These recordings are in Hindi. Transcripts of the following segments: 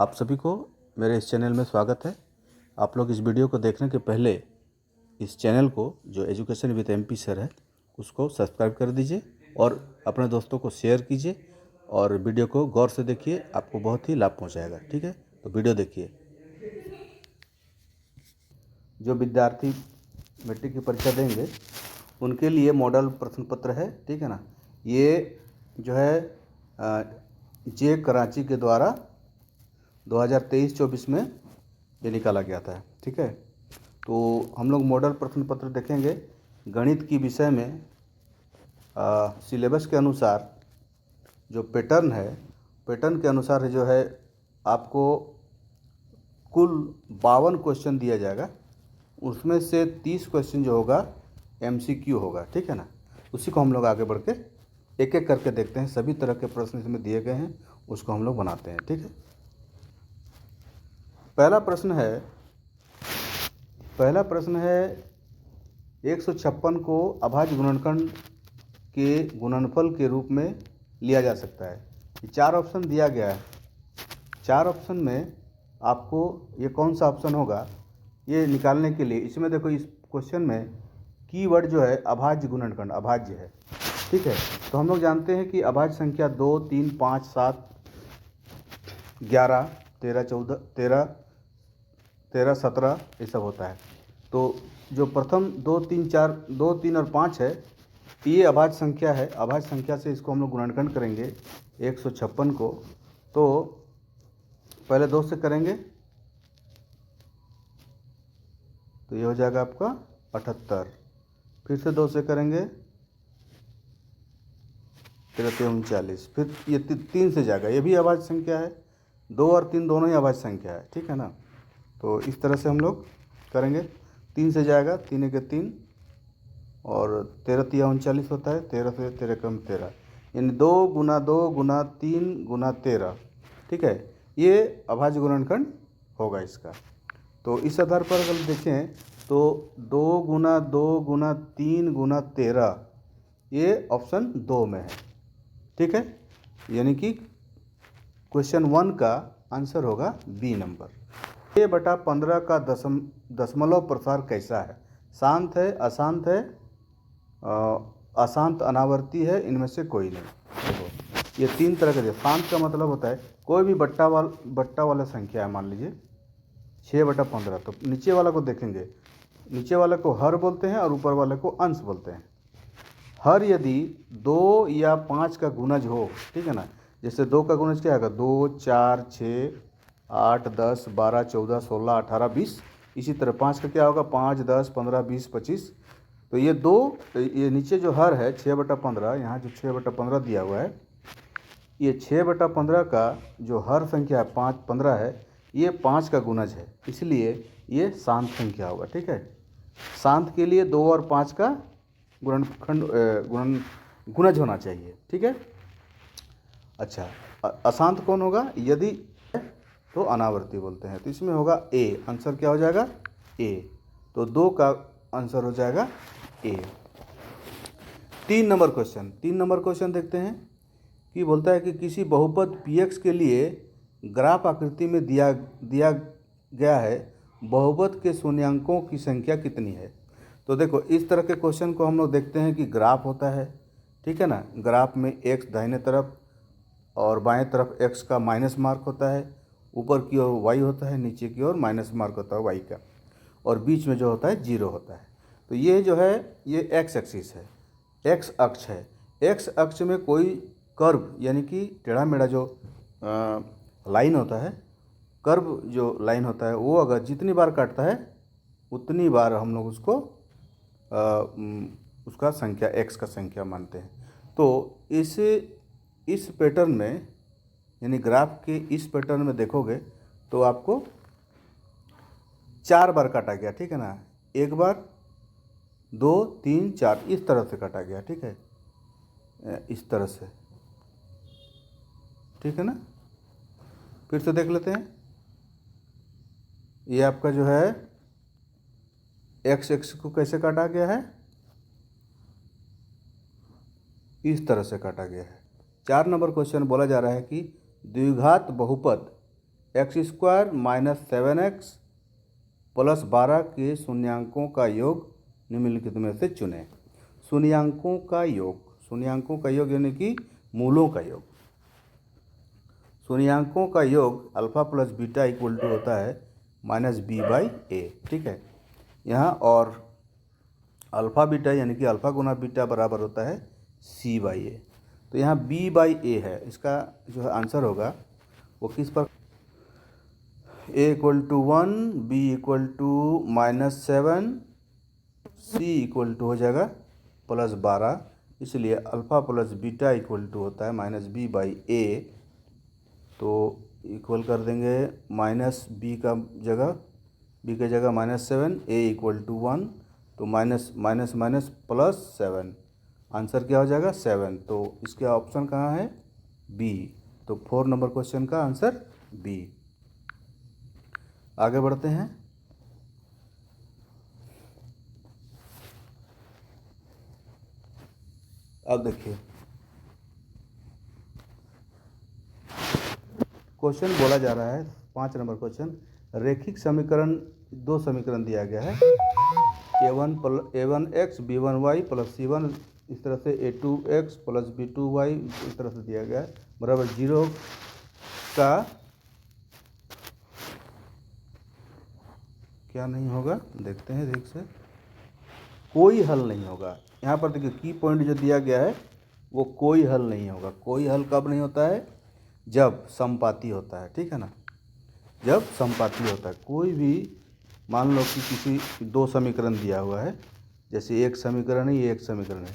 आप सभी को मेरे इस चैनल में स्वागत है। आप लोग इस वीडियो को देखने के पहले इस चैनल को जो एजुकेशन विद एमपी सर है उसको सब्सक्राइब कर दीजिए और अपने दोस्तों को शेयर कीजिए और वीडियो को गौर से देखिए, आपको बहुत ही लाभ पहुंचाएगा। ठीक है, तो वीडियो देखिए। जो विद्यार्थी मैट्रिक की परीक्षा देंगे उनके लिए मॉडल प्रश्न पत्र है, ठीक है ना। ये जो है जे कराची के द्वारा 2023-24 में ये निकाला गया था, ठीक है। तो हम लोग मॉडल प्रश्न पत्र देखेंगे। गणित की विषय में सिलेबस के अनुसार जो पैटर्न है, पैटर्न के अनुसार जो है आपको कुल 52 क्वेश्चन दिया जाएगा। उसमें से 30 क्वेश्चन जो होगा एमसीक्यू होगा, ठीक है ना। उसी को हम लोग आगे बढ़ के एक एक करके देखते हैं। सभी तरह के प्रश्न इसमें दिए गए हैं, उसको हम लोग बनाते हैं, ठीक है। पहला प्रश्न है 156 को अभाज्य गुणनखंड के गुणनफल के रूप में लिया जा सकता है। ये 4 ऑप्शन दिया गया है। 4 ऑप्शन में आपको ये कौन सा ऑप्शन होगा ये निकालने के लिए, इसमें देखो इस क्वेश्चन में कीवर्ड जो है अभाज्य गुणनखंड, अभाज्य है, ठीक है। तो हम लोग जानते हैं कि अभाज्य संख्या 2, 3, 5, 7, 11, 13, 14, 13, 17 ये सब होता है। तो जो प्रथम 2, 3, 4, 2, 3 और 5 है ये अभाज्य संख्या है। अभाज्य संख्या से इसको हम लोग गुणनखंड करेंगे 156 को। तो पहले 2 से करेंगे तो ये हो जाएगा आपका 78। फिर से 2 से करेंगे 39, फिर ये 3 से जाएगा, ये भी अभाज्य संख्या है। 2 और 3 दोनों ही अभाज्य संख्या है, ठीक है ना। तो इस तरह से हम लोग करेंगे। 3 से जाएगा, 3 के 3 और 13 तिया 39 होता है। 13 से 13 कम 13, यानी 2 गुना 2 गुना 3 गुना 13, ठीक है। ये अभाज्य गुणनखंड होगा इसका। तो इस आधार पर अगर देखें तो 2 गुना 2 गुना 3 गुना 13 ये ऑप्शन 2 में है, ठीक है। यानी कि क्वेश्चन 1 का आंसर होगा बी नंबर। 6/15 का दशमलव प्रसार कैसा है? शांत है, अशांत है, अशांत अनावर्ती है, इनमें से कोई नहीं। देखो ये 3 तरह के। शांत का मतलब होता है कोई भी बट्टा वाला संख्या है। मान लीजिए 6/15, तो नीचे वाला को देखेंगे, नीचे वाले को हर बोलते हैं और ऊपर वाले को अंश बोलते हैं। हर यदि 2 या 5 का गुणज हो, ठीक है ना। जैसे 2 का गुणज क्या होगा? 2, 4, 6, 8, 10, 12, 14, 16, 18, 20। इसी तरह 5 का क्या होगा? 5, 10, 15, 20, 25। तो ये 2, ये नीचे जो हर है 6/15, यहाँ जो 6/15 दिया हुआ है, ये 6/15 का जो हर संख्या 15 है, ये 5 का गुणज है, इसलिए ये शांत संख्या होगा, ठीक है। शांत के लिए 2 और 5 का गुणज होना चाहिए, ठीक है। अच्छा, अशांत कौन होगा? यदि तो अनावर्ती बोलते हैं। तो इसमें होगा ए, आंसर क्या हो जाएगा? ए। तो 2 का आंसर हो जाएगा ए। 3 नंबर क्वेश्चन देखते हैं कि बोलता है कि किसी बहुपद px के लिए ग्राफ आकृति में दिया गया है, बहुपद के शून्यांकों की संख्या कितनी है? तो देखो इस तरह के क्वेश्चन को हम लोग देखते हैं कि ग्राफ होता है, ठीक है ना। ग्राफ में x दाहिने तरफ और बाएं तरफ x का माइनस मार्क होता है, ऊपर की ओर y होता है, नीचे की ओर माइनस मार्क होता है y का, और बीच में जो होता है 0 होता है। तो ये जो है ये x एक्सिस है, x अक्ष है। x अक्ष में कोई कर्व यानी कि टेढ़ा मेढ़ा जो लाइन होता है, कर्व जो लाइन होता है, वो अगर जितनी बार काटता है उतनी बार हम लोग उसको उसका संख्या x का संख्या मानते हैं। तो इस पैटर्न में यानी ग्राफ के इस पैटर्न में देखोगे तो आपको 4 बार काटा गया, ठीक है ना। 1 बार, 2, 3, 4 इस तरह से काटा गया, ठीक है, इस तरह से, ठीक है ना। फिर से देख लेते हैं। ये आपका जो है x को कैसे काटा गया है? इस तरह से काटा गया है। 4 नंबर क्वेश्चन बोला जा रहा है कि द्विघात बहुपद x² माइनस 7x प्लस 12 के शून्यांकों का योग निम्नलिखित में से चुनें। शून्यांकों का योग यानी कि मूलों का योग। शून्यांकों का योग alpha plus beta equal to होता है -b/a, ठीक है। यहाँ और अल्फा बीटा यानी कि अल्फा गुना बीटा बराबर होता है c/a। तो यहाँ b/a है, इसका जो है आंसर होगा वो किस पर, a equal to 1, b equal to -7, c equal to हो जाएगा +12, इसलिए alpha plus beta equal to होता है -b/a। तो इक्वल कर देंगे -b का जगह, b के जगह -7, a इक्वल टू 1, तो माइनस माइनस माइनस +7, आंसर क्या हो जाएगा 7। तो इसके ऑप्शन कहाँ है, बी। तो 4 नंबर क्वेश्चन का आंसर बी। आगे बढ़ते हैं। अब देखिए क्वेश्चन बोला जा रहा है 5 नंबर क्वेश्चन। रैखिक समीकरण, 2 समीकरण दिया गया है, a1x b1y प्लस c1, इस तरह से a2x प्लस b2y इस तरह से दिया गया है, बराबर 0 का क्या नहीं होगा, देखते हैं ठीक से, कोई हल नहीं होगा। यहाँ पर देखिए की पॉइंट जो दिया गया है वो कोई हल नहीं होगा। कोई हल कब नहीं होता है, जब समपाती होता है, ठीक है ना, जब समपाती होता है। कोई भी मान लो कि किसी 2 समीकरण दिया हुआ है, जैसे एक समीकरण है, ये एक समीकरण है,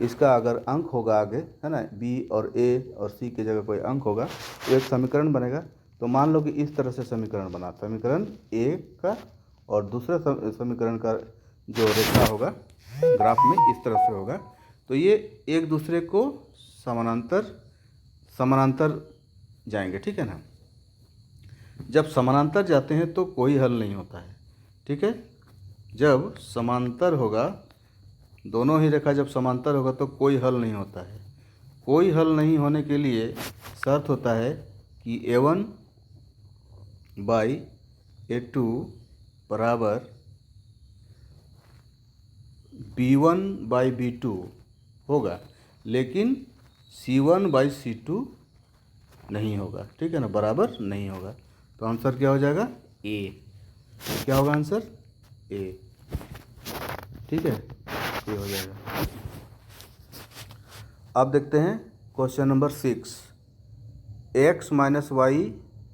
इसका अगर अंक होगा आगे, है ना, b और a और c की जगह कोई अंक होगा तो एक समीकरण बनेगा। तो मान लो कि इस तरह से समीकरण बना, समीकरण a का और दूसरे समीकरण का जो रेखा होगा ग्राफ में इस तरह से होगा, तो ये एक दूसरे को समानांतर जाएंगे, ठीक है ना। जब समानांतर जाते हैं तो कोई हल नहीं होता है, ठीक है। जब समांतर होगा, दोनों ही रेखा जब समांतर होगा तो कोई हल नहीं होता है। कोई हल नहीं होने के लिए शर्त होता है कि a1/a2 बराबर b1/b2 होगा, लेकिन c1/c2 नहीं होगा, ठीक है ना, बराबर नहीं होगा। तो आंसर क्या हो जाएगा, ए। क्या होगा आंसर, ए, ठीक है, ये हो जाएगा। अब देखते हैं question number 6। x minus y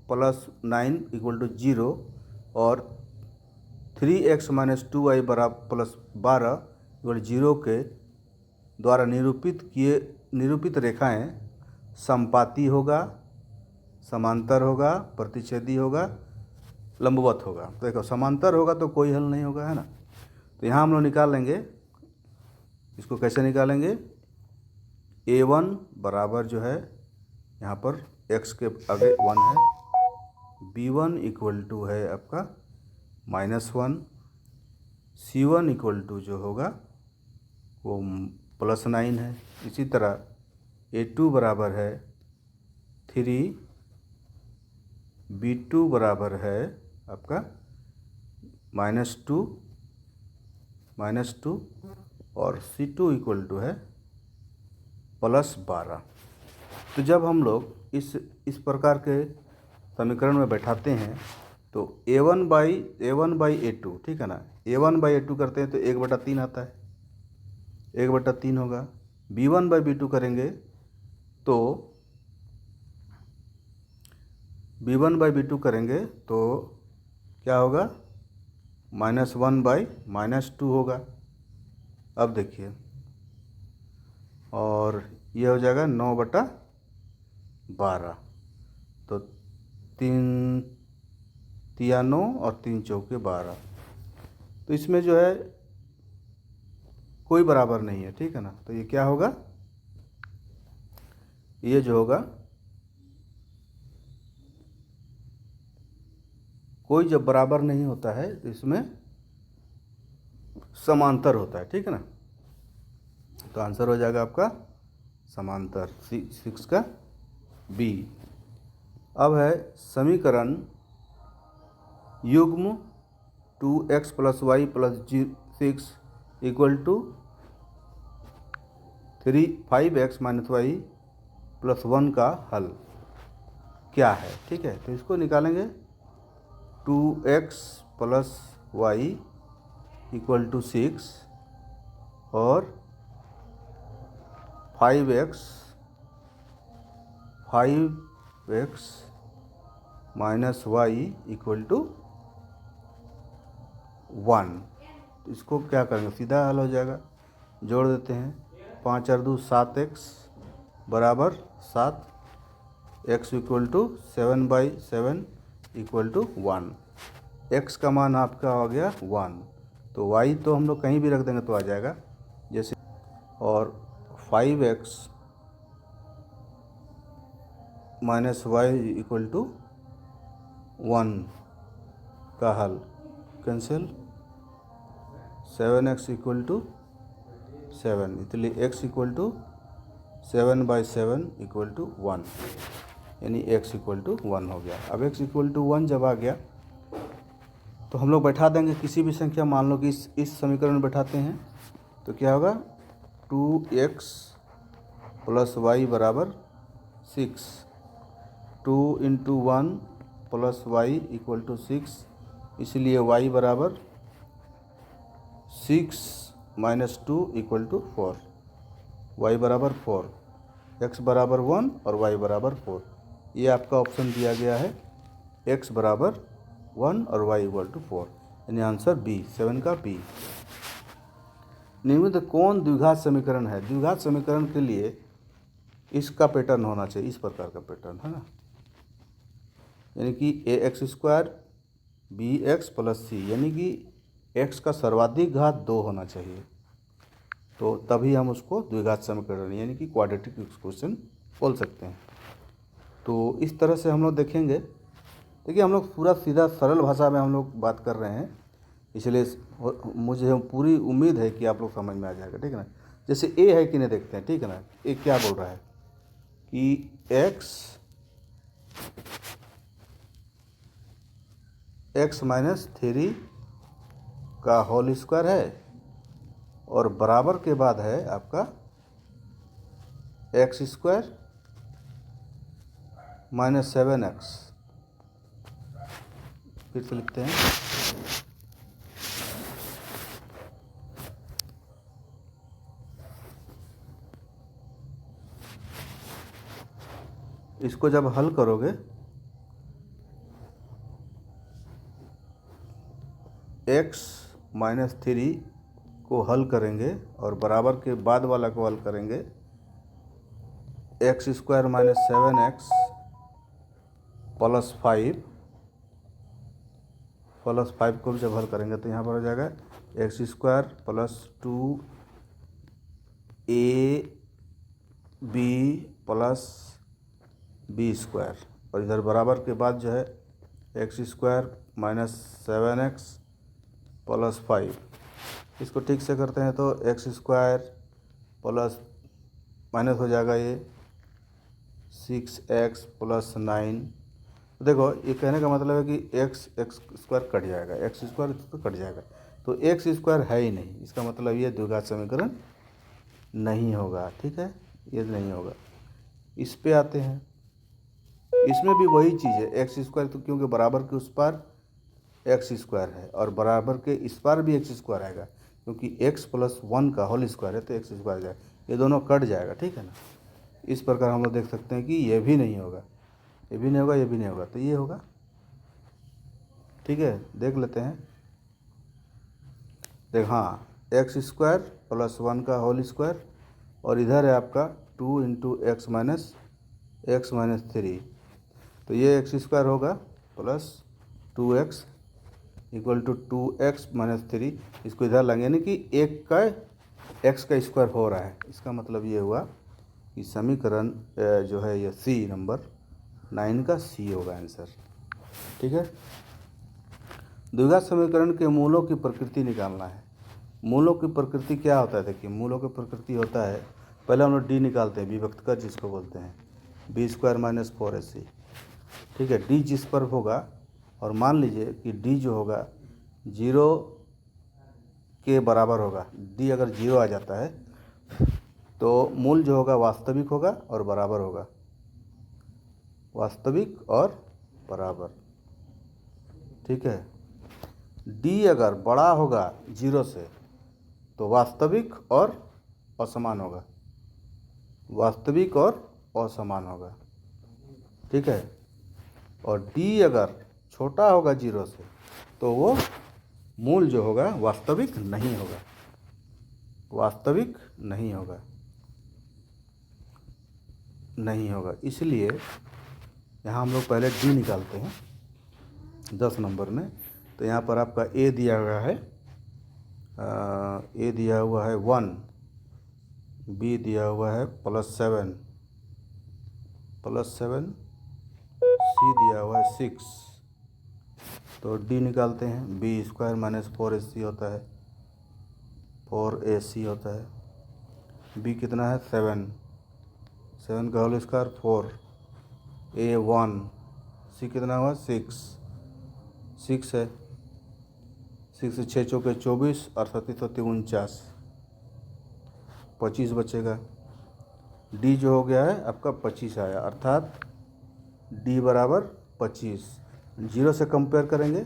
plus 9 equal to 0 और 3x माइनस 2y बराबर प्लस 12 इक्वल 0 के द्वारा निरूपित रेखाएं समपाती होगा, समांतर होगा, प्रतिच्छेदी होगा, लंबवत होगा। तो देखो समांतर होगा तो कोई हल नहीं होगा, है ना। तो यहाँ हम लोग निकाल लेंगे, इसको कैसे निकालेंगे, a1 बराबर जो है यहाँ पर x के आगे 1 है, b1 इक्वल टू है आपका -1, c1 इक्वल टू जो होगा वो +9 है। इसी तरह a2 बराबर है 3, b2 बराबर है आपका -2 और c2 इक्वल टू है +12। तो जब हम लोग इस प्रकार के समीकरण में बैठाते हैं तो a1/a2, ठीक है ना, a1/a2 करते हैं तो 1/3 आता है, 1/3 होगा। b1/b2 करेंगे तो क्या होगा, -1/-2 होगा। अब देखिए, और ये हो जाएगा 9/12, तो 3 तिया 9 और 3 चौके 12। तो इसमें जो है कोई बराबर नहीं है, ठीक है ना। तो ये क्या होगा, ये जो होगा, कोई जब बराबर नहीं होता है तो इसमें समांतर होता है, ठीक है ना। तो आंसर हो जाएगा आपका समांतर, 6 का बी। अब है समीकरण युग्म 2x + y + 6 = 5x - y + 1 का हल क्या है। ठीक है, तो इसको निकालेंगे। 2x + y = 6 और 5x - y = 1। तो इसको क्या करेंगे, सीधा हल हो जाएगा, जोड़ देते हैं। 5 और 2 7x बराबर 7, x = 7/7 = 1। x का मान आपका हो गया 1, तो y तो हम लोग कहीं भी रख देंगे तो आ जाएगा, जैसे। और 5x - y = 1 का हल कैंसिल। 7x = 7, इसलिए x = 7/7 = 1, यानी x = 1 हो गया। अब x = 1 जब आ गया तो हम लोग बैठा देंगे किसी भी संख्या, मान लो कि इस समीकरण में बैठाते हैं तो क्या होगा, 2x + y = 6, 2 × 1 + y = 6, इसलिए y = 6 - 2 = 4, y = 4, x = 1 और y = 4। ये आपका ऑप्शन दिया गया है, x = 1 और y = 4, यानी आंसर बी, 7 का बी। निम्नलिखित कौन द्विघात समीकरण है। द्विघात समीकरण के लिए इसका पैटर्न होना चाहिए, इस प्रकार का पैटर्न, है ना, यानी कि ax² bx + c, यानी कि x का सर्वाधिक घात 2 होना चाहिए, तो तभी हम उसको द्विघात समीकरण यानी कि क्वाड्रेटिक इक्वेशन बोल सकते हैं। तो इस तरह से हम लोग देखेंगे। देखिए, हम लोग पूरा सीधा सरल भाषा में हम लोग बात कर रहे हैं, इसलिए मुझे पूरी उम्मीद है कि आप लोग समझ में आ जाएगा। ठीक है ना। जैसे ए है कि नहीं, देखते हैं। ठीक है ना। ए क्या बोल रहा है कि x - 3 का होल स्क्वायर है और बराबर के बाद है आपका x² - 7x। फिर से लिखते हैं, इसको जब हल करोगे x - 3 को हल करेंगे और बराबर के बाद वाला को हल करेंगे, x² - 7x + 5 को जब हल करेंगे तो यहाँ पर हो जाएगा x² + 2ab + b², और इधर बराबर के बाद जो है x² - 7x + 5। इसको ठीक से करते हैं तो x² प्लस माइनस हो जाएगा ये 6x + 9। देखो, ये कहने का मतलब है कि x² कट जाएगा, x² तो कट जाएगा, तो x² है ही नहीं, इसका मतलब ये द्विघात समीकरण नहीं होगा। ठीक है, ये नहीं होगा। इस पे आते हैं, इसमें भी वही चीज़ है, x², तो क्योंकि बराबर के उस पार x² है और बराबर के इस पार भी x² आएगा, क्योंकि x + 1 का होल स्क्वायर है तो x² आ जाएगा, ये दोनों कट जाएगा। ठीक है ना। इस प्रकार हम लोग देख सकते हैं कि ये भी नहीं होगा, ये भी नहीं होगा, ये भी नहीं होगा, तो ये होगा। ठीक है, देख लेते हैं। देख, हाँ, x² + 1 का होल स्क्वायर और इधर है आपका 2 × x - 3, तो ये x² होगा प्लस 2x = 2x - 3, इसको इधर लाएंगे, यानी कि एक का x का स्क्वायर हो रहा है। इसका मतलब ये हुआ कि समीकरण जो है ये सी, नंबर 9 का सी होगा आंसर। ठीक है। द्विघात समीकरण के मूलों की प्रकृति निकालना है। मूलों की प्रकृति क्या होता है, देखिए, मूलों की प्रकृति होता है, पहले हम लोग डी निकालते हैं, विभक्त का जिसको बोलते हैं, b² - 4ac। ठीक है, डी जिस पर होगा, और मान लीजिए कि डी जो होगा 0 के बराबर होगा, डी अगर 0 आ जाता है तो मूल जो होगा वास्तविक होगा और बराबर होगा, वास्तविक और बराबर। ठीक है, डी अगर बड़ा होगा 0 से तो वास्तविक और असमान होगा, वास्तविक और असमान होगा। ठीक है, और डी अगर छोटा होगा 0 से तो वो मूल जो होगा वास्तविक नहीं होगा, वास्तविक नहीं होगा, नहीं होगा। इसलिए यहाँ हम लोग पहले डी निकालते हैं 10 नंबर में। तो यहाँ पर आपका ए दिया हुआ है, ए दिया हुआ है 1, बी दिया हुआ है +7, सी दिया हुआ है 6। तो डी निकालते हैं, बी स्क्वायर माइनस 4ac होता है, 4ac होता है। बी कितना है 7, 7 का होल स्क्वायर 4, ए 1, सी कितना हुआ 6 है, 6 से 6 चौके 24 और 37 होती 49, 25 बचेगा। डी जो हो गया है आपका 25 आया, अर्थात डी बराबर 25। 0 से कंपेयर करेंगे,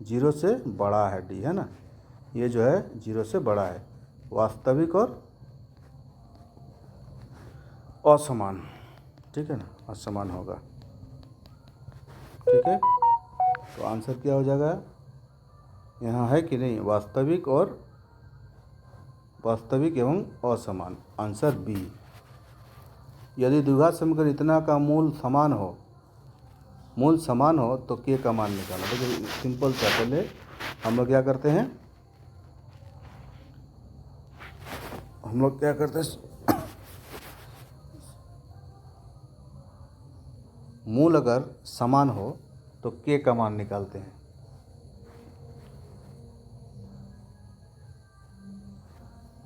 0 से बड़ा है डी, है ना, ये जो है 0 से बड़ा है, वास्तविक और असमान। ठीक है ना, असमान होगा। ठीक है, तो आंसर क्या हो जाएगा यहाँ, है कि नहीं, वास्तविक और वास्तविक एवं असमान, आंसर बी। यदि द्विघात समीकरण इतना का मूल समान हो, मूल समान हो तो के का मान निकालो। देखिए सिंपल सा, पहले हम लोग क्या करते हैं, हम लोग क्या करते हैं, मूल अगर समान हो तो के का मान निकालते हैं।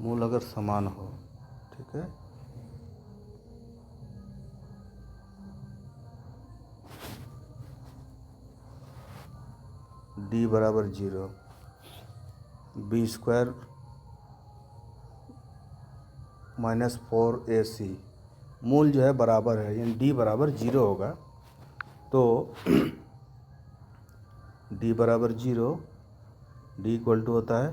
मूल अगर समान हो, ठीक है, डी बराबर 0, बी स्क्वायर माइनस 4ac, मूल जो है बराबर है, यानी डी बराबर 0 होगा। तो डी बराबर 0, डी इक्वल टू होता है,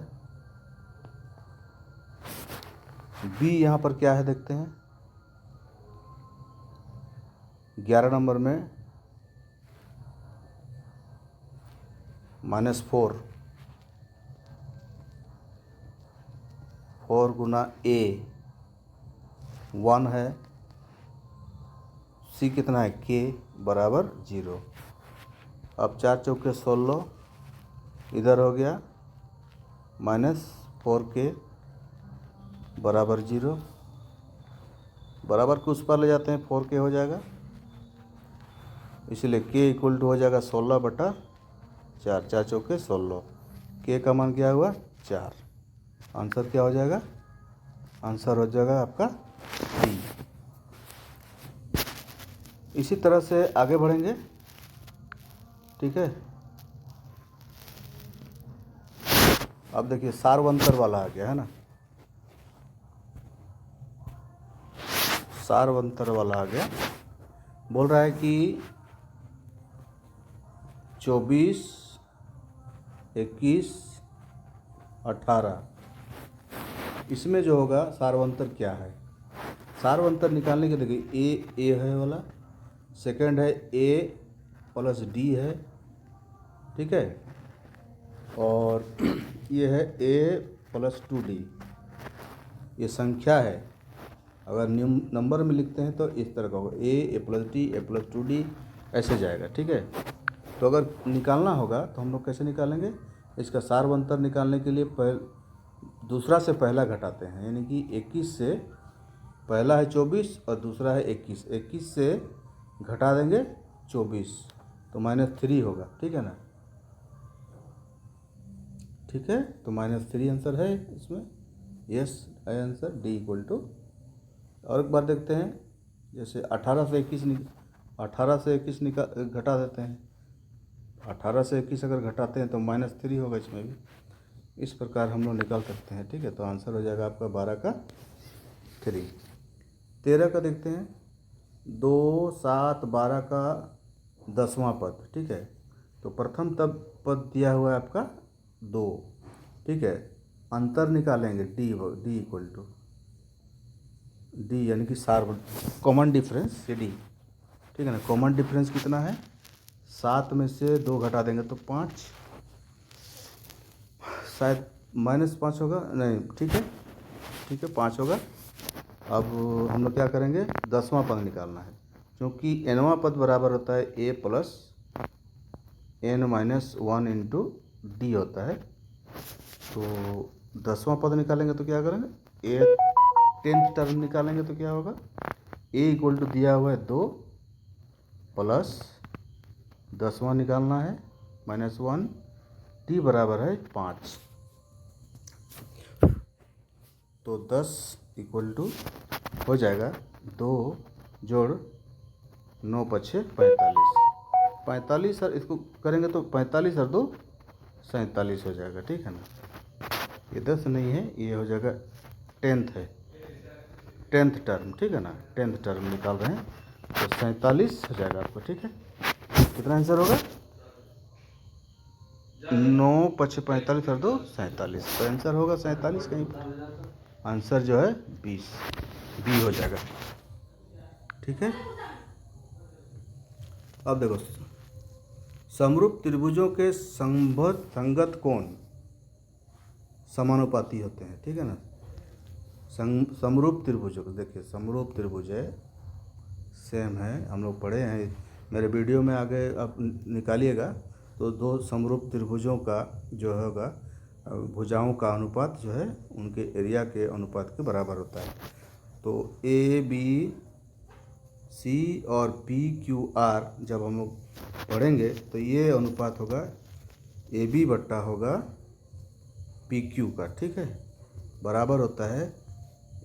बी यहाँ पर क्या है देखते हैं, 11 नंबर में -4, 4 गुना ए 1 है, सी कितना है के बराबर 0। अब 4 चौके 16, इधर हो गया -4k बराबर 0, बराबर को उस पर ले जाते हैं 4k हो जाएगा, इसलिए k इक्वल टू हो जाएगा 16/4, 4 चौके 16, k का मान क्या हुआ 4। आंसर क्या हो जाएगा, आंसर हो जाएगा आपका डी। इसी तरह से आगे बढ़ेंगे। ठीक है, अब देखिए सार्वंतर वाला आ गया है ना, सार्वंतर वाला आ गया। बोल रहा है कि 24, 21, 18, इसमें जो होगा सार्वंतर क्या है। सार्वंतर निकालने के देखिए ए है वाला, सेकंड है a + d है, ठीक है, और ये है a + 2d, ये संख्या है। अगर नंबर में लिखते हैं तो इस तरह का होगा a + d a + 2d ऐसे जाएगा। ठीक है, तो अगर निकालना होगा तो हम लोग कैसे निकालेंगे, इसका सार्वंतर निकालने के लिए दूसरा से पहला घटाते हैं, यानी कि 21 से पहला है 24 और दूसरा है 21, 21 से घटा देंगे 24 तो -3 होगा। ठीक है ना, ठीक है, तो -3 आंसर है इसमें, यस है आंसर, डी इक्वल टू। और एक बार देखते हैं, जैसे 18 से 21 18 से 21 घटा देते हैं। 18 से 21 अगर घटाते हैं तो -3 होगा इसमें भी। इस प्रकार हम लोग निकाल सकते हैं, ठीक है। तो आंसर हो जाएगा आपका 12 का 3। 13 का देखते हैं। 2, 7, 12 का 10वां पद, ठीक है। तो प्रथम तब पद दिया हुआ है आपका 2, ठीक है। अंतर निकालेंगे डी इक्वल टू डी, यानी कि सार कॉमन डिफरेंस डी, ठीक है ना। कॉमन डिफरेंस कितना है? 7 में से 2 घटा देंगे तो 5, शायद -5 होगा, नहीं ठीक है, 5 होगा। अब हम लोग क्या करेंगे, 10वां पद निकालना है, क्योंकि nवां पद बराबर होता है a plus n-1 into D होता है। तो 10वां पद निकालेंगे तो क्या करेंगे, ए 10th टर्म निकालेंगे तो क्या होगा, a इक्वल टू दिया हुआ है 2 प्लस 10वां निकालना है -1, टी बराबर है 5। तो 10 इक्वल टू हो जाएगा 2 जोड़ 9 पछे 45, सर इसको करेंगे तो 45 और 2 47 हो जाएगा, ठीक है ना। ये 10 नहीं है, ये हो जाएगा 10th है, 10th टर्म, ठीक है ना। 10th टर्म निकाल रहे हैं तो 47 हो जाएगा आपको, ठीक है। कितना आंसर होगा, 9 पछे 45 और 2 47, तो आंसर होगा 47 कहीं पर। आंसर जो है 20 बी हो जाएगा, ठीक है। अब देखो, समरूप त्रिभुजों के संगत कोण समानुपाती होते हैं, ठीक है ना। समरूप त्रिभुजों को देखिए, समरूप त्रिभुज है, सेम है, हम लोग पढ़े हैं, मेरे वीडियो में आगे आप निकालिएगा। तो 2 समरूप त्रिभुजों का जो होगा भुजाओं का अनुपात जो है उनके एरिया के अनुपात के बराबर होता है। तो ए बी सी और पी क्यू आर जब हम लोग पढ़ेंगे तो ये अनुपात होगा ए बी बट्टा होगा पी क्यू का, ठीक है, बराबर होता है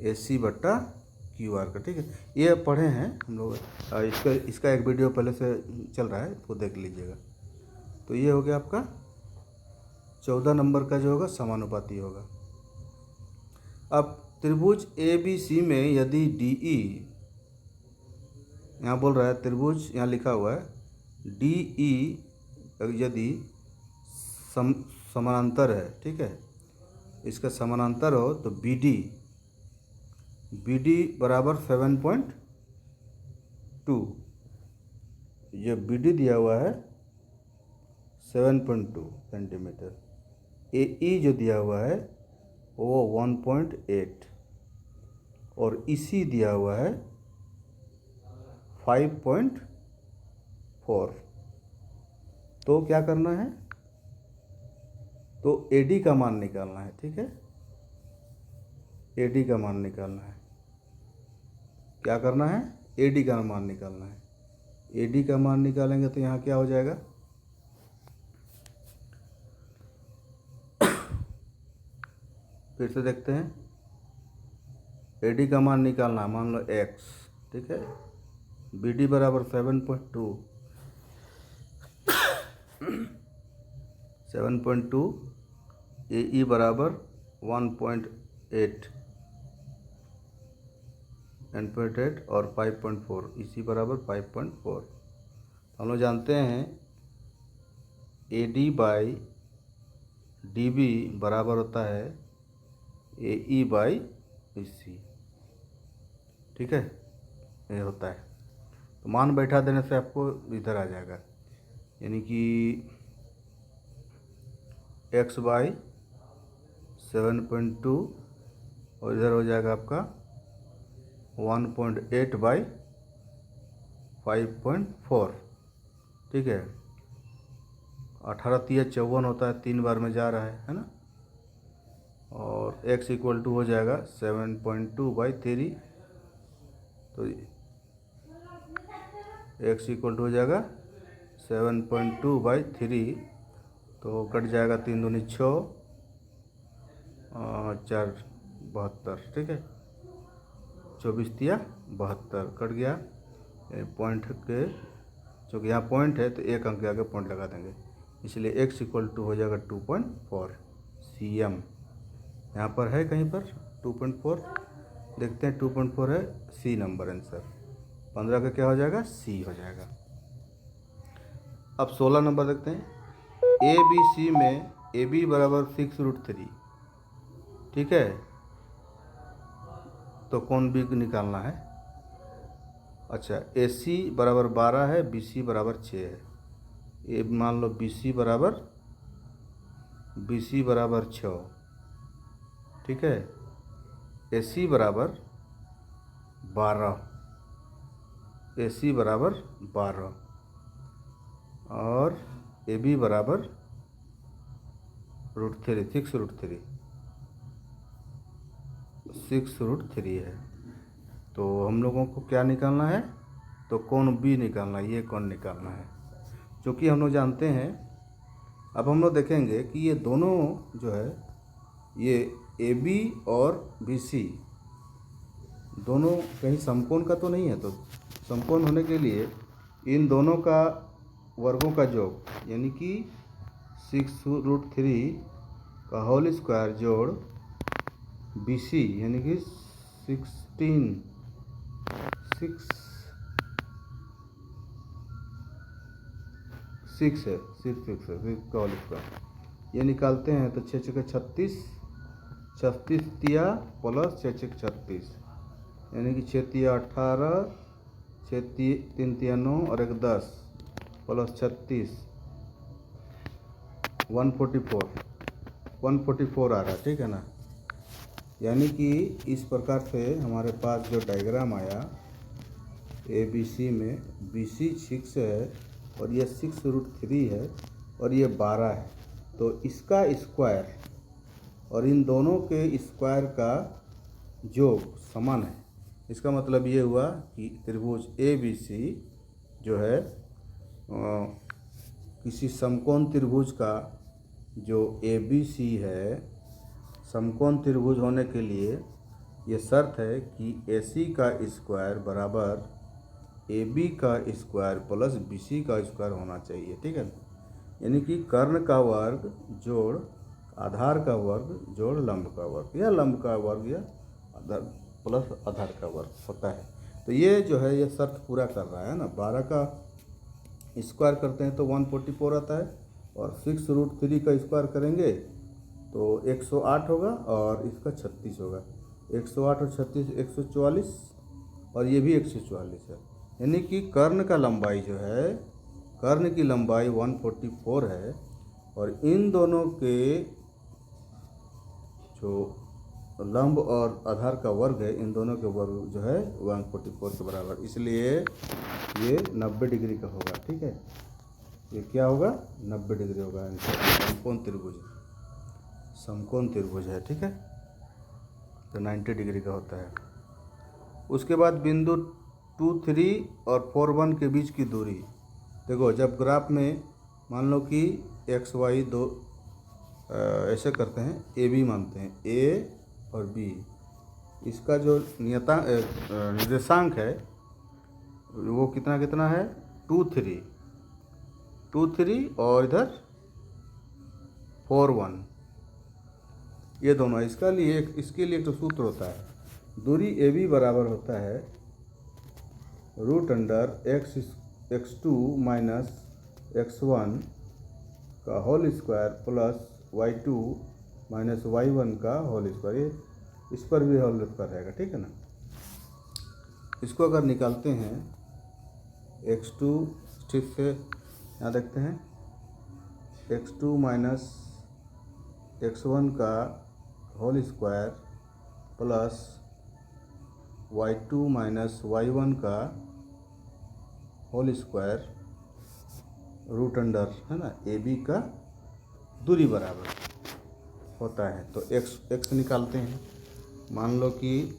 ए सी बट्टा क्यू आर का, ठीक है। ये पढ़े हैं हम लोग, इसका एक वीडियो पहले से चल रहा है, इसको देख लीजिएगा। तो ये हो गया आपका 14 नंबर का जो होगा समानुपाती होगा। अब त्रिभुज ए बी सी में यदि डी ई, यहाँ बोल रहा है त्रिभुज, यहाँ लिखा हुआ है डी ई यदि समानांतर है, ठीक है, इसका समानांतर हो तो बी डी बराबर 7.2, ये बी डी दिया हुआ है 7.2 सेंटीमीटर, ए ई जो दिया हुआ है वो 1.8 और इसी दिया हुआ है 5.4। तो क्या करना है, तो AD का मान निकालना है, ठीक है। AD का मान निकालना है, क्या करना है, AD का मान निकालना है। AD का मान निकालेंगे तो यहाँ क्या हो जाएगा, फिर से देखते हैं। AD का मान निकालना है, मान लो x, ठीक है। BD बराबर 7.2, 7.2, AE बराबर 1.8 और 5.4, इसी बराबर 5.4। हम लोग जानते हैं AD बाई DB बराबर होता है AE बाई BC, ठीक है, ये होता है। तो मान बैठा देने से आपको इधर आ जाएगा, यानी कि x बाई 7.2 और इधर हो जाएगा आपका 1.8 बाई 5.4, ठीक है। 18 × 3 = 54 होता है, 3 बार में जा रहा है ना। और x इक्वल टू हो जाएगा 7.2 बाई 3, तो x इक्वल टू हो जाएगा 7.2 बाई 3, तो कट जाएगा 3 दूनी 6 4 72, ठीक है, 24 × 3 = 72 कट गया। पॉइंट के, चूँकि यहाँ पॉइंट है तो एक अंक के आगे पॉइंट लगा देंगे, इसलिए x इक्वल टू हो जाएगा 2.4 cm। यहाँ पर है कहीं पर 2.4, देखते हैं 2.4 है, सी नंबर आंसर। 15 का क्या हो जाएगा, सी हो जाएगा। अब 16 नंबर देखते हैं। ए बी सी में ए बी बराबर 6√3, ठीक है, तो कौन बी निकालना है। अच्छा, ए सी बराबर 12 है, बी सी बराबर 6 है। ये मान लो बी सी बराबर 6, ठीक है। ए सी बराबर 12, ए सी बराबर 12 और ए बी बराबर √3 6√3 है। तो हम लोगों को क्या निकालना है, तो कौन बी निकालना है, ये कौन निकालना है, क्योंकि हम लोग जानते हैं। अब हम लोग देखेंगे कि ये दोनों जो है, ये ए बी और बी सी दोनों कहीं समकोण का तो नहीं है। तो समकोण होने के लिए इन दोनों का वर्गों का योग, यानी कि 6√3 का होल स्क्वायर जोड़ बी सी, यानी कि 6 है, 6 का होल स्क्वायर ये निकालते हैं तो 6 6 36, 36 तिया प्लस 6 6 36, यानी कि 6 तिया 18, 3 तिया 9 और 1 10 प्लस 36, 144 आ रहा है, ठीक है ना। यानी कि इस प्रकार से हमारे पास जो डायग्राम आया ए बी सी में, बी सी 6 है और ये 6√3 है और ये 12 है, तो इसका स्क्वायर और इन दोनों के स्क्वायर का योग समान है। इसका मतलब ये हुआ कि त्रिभुज ए बी सी जो है किसी समकोण त्रिभुज का जो ए बी सी है, समकोण त्रिभुज होने के लिए ये शर्त है कि ए सी का स्क्वायर बराबर ए बी का स्क्वायर प्लस बी सी का स्क्वायर होना चाहिए, ठीक है। यानी कि कर्ण का वर्ग जोड़ आधार का वर्ग जोड़ लंब का वर्ग, या लंब का वर्ग या आधार प्लस आधार का वर्ग होता है। तो ये जो है ये शर्त पूरा कर रहा है ना। 12 का स्क्वायर करते हैं तो 144 आता है, और 6√3 का स्क्वायर करेंगे तो 108 होगा और इसका 36 होगा। 108 और 36 144, और ये भी 144 है। यानी कि कर्ण का लंबाई जो है, कर्ण की लंबाई 144 है, और इन दोनों के जो लंब और आधार का वर्ग है, इन दोनों के वर्ग जो है 144 के बराबर, इसलिए ये 90 डिग्री का होगा, ठीक है। ये क्या होगा, 90 डिग्री होगा। समकोण त्रिभुज है, ठीक है, तो 90 डिग्री का होता है। उसके बाद बिंदु 2 3 और 4 1 के बीच की दूरी देखो। जब ग्राफ में मान लो कि एक्स वाई दो ऐसे करते हैं, ए बी मानते हैं, ए और बी, इसका जो निर्देशांक है वो कितना कितना है, 2 3 और इधर 4 1, ये दोनों। इसके लिए एक तो सूत्र होता है, दूरी ए बी बराबर होता है x2 माइनस x1 का whole square plus y2 minus y1 का होल स्क्वायर। ये इस पर भी होल स्क्वायर रहेगा, ठीक है ना। इसको अगर निकालते हैं x2, ठीक से यहाँ देखते हैं, x2 माइनस x1 का whole square plus y2 minus y1 का होल स्क्वायर रूट अंडर, है ना, ए बी का दूरी बराबर होता है। तो x निकालते हैं। मान लो कि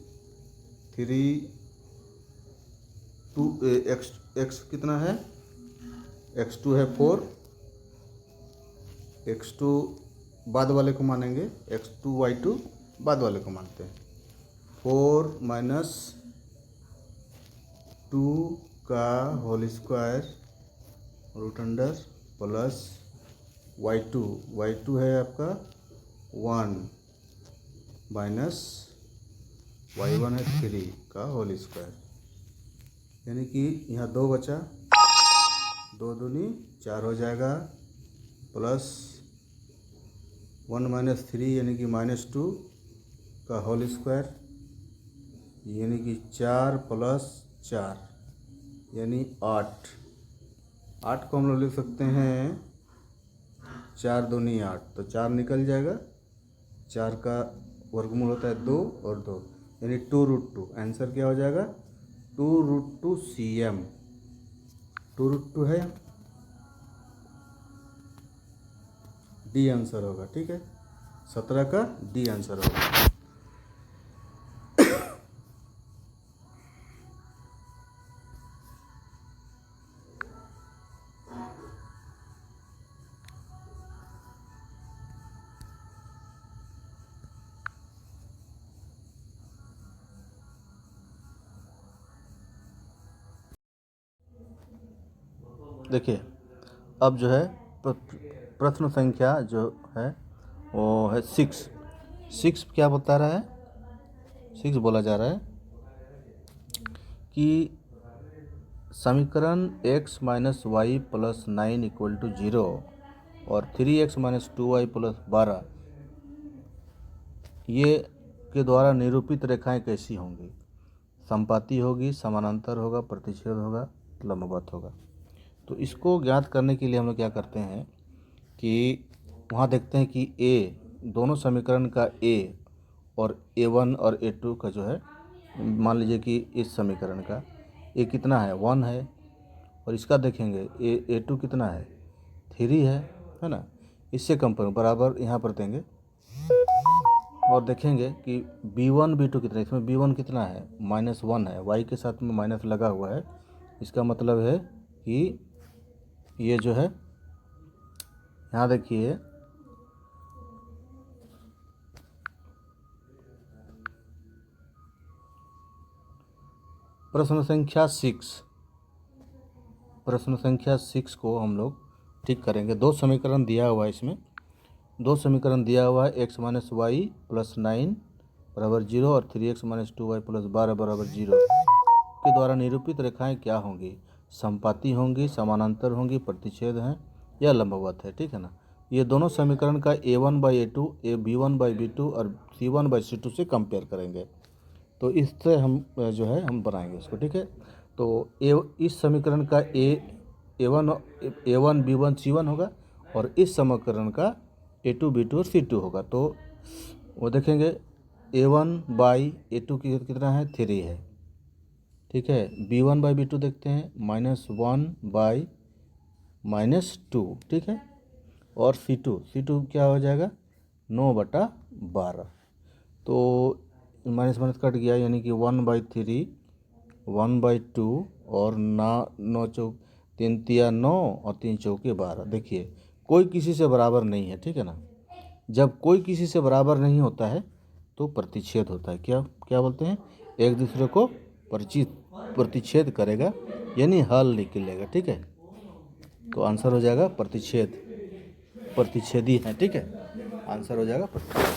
x कितना है, x2 है 4, x2 बाद वाले को मानेंगे, x2 y2 बाद वाले को मानते हैं। 4 माइनस 2 का whole square root under plus y2 है आपका 1 माइनस y1 है 3 का होल स्क्वायर, यानी कि यहाँ 2 बचा, 2 दूनी 4 हो जाएगा, प्लस 1 माइनस 3 यानी कि -2 का होल स्क्वायर, यानी कि 4 प्लस 4 यानी 8 को हम लोग लिख सकते हैं 4 दूनी 8, तो 4 निकल जाएगा, 4 का वर्गमूल होता है 2 और 2 यानी 2√2। आंसर क्या हो जाएगा 2√2 cm, 2√2 है, डी आंसर होगा। ठीक है, 17 का डी आंसर होगा। देखिए अब जो है प्रश्न संख्या जो है वो है 6 क्या बता रहा है, 6 बोला जा रहा है कि समीकरण x minus y plus 9 equal to 0 और 3x माइनस 2y प्लस 12 ये के द्वारा निरूपित रेखाएं कैसी होंगी, समपाती होगी, समानांतर होगा, प्रतिच्छेद होगा, लंबवत होगा। तो इसको ज्ञात करने के लिए हम लोग क्या करते हैं कि वहाँ देखते हैं कि a दोनों समीकरण का a और a1 और a2 का जो है, मान लीजिए कि इस समीकरण का a कितना है 1 है, और इसका देखेंगे a2 कितना है 3 है ना, इससे कंपेयर बराबर यहाँ पर देंगे और देखेंगे कि b1 b2 कितना है, इसमें b1 कितना है -1 है, y के साथ में माइनस लगा हुआ है, इसका मतलब है कि ये जो है यहाँ देखिए प्रश्न संख्या 6 को हम लोग ठीक करेंगे। 2 समीकरण दिया हुआ है, इसमें 2 समीकरण दिया हुआ है, x माइनस वाई प्लस 9 बराबर 0 और 3x माइनस 2y प्लस 12 बराबर 0 के द्वारा निरूपित रेखाएं क्या होंगी, समपाती होंगी, समानांतर होंगी, प्रतिच्छेद हैं या लंबवत है। ठीक है ना, ये दोनों समीकरण का a1/a2, b1/b2 और c1/c2 से कंपेयर करेंगे, तो इससे हम जो है हम बनाएंगे इसको। ठीक है, तो इस समीकरण का a1 b1 c1 होगा और इस समीकरण का a2 b2 और c2 होगा। तो वो देखेंगे a1/a2 की कितना है 3 है। ठीक है, b1/b2 देखते हैं -1/-2। ठीक है, और c2 क्या हो जाएगा 9/12। तो माइनस माइनस कट गया, यानी कि 1/3 1/2 और 9 चौक 3 तिया 9 और 3 चौके 12। देखिए कोई किसी से बराबर नहीं है। ठीक है ना, जब कोई किसी से बराबर नहीं होता है तो प्रतिच्छेद होता है। क्या बोलते हैं, एक दूसरे को प्रतिच्छेद करेगा यानी हल निकलेगा। ठीक है, तो आंसर हो जाएगा प्रतिच्छेदी है। ठीक है, आंसर हो जाएगा प्रतिच्छेद।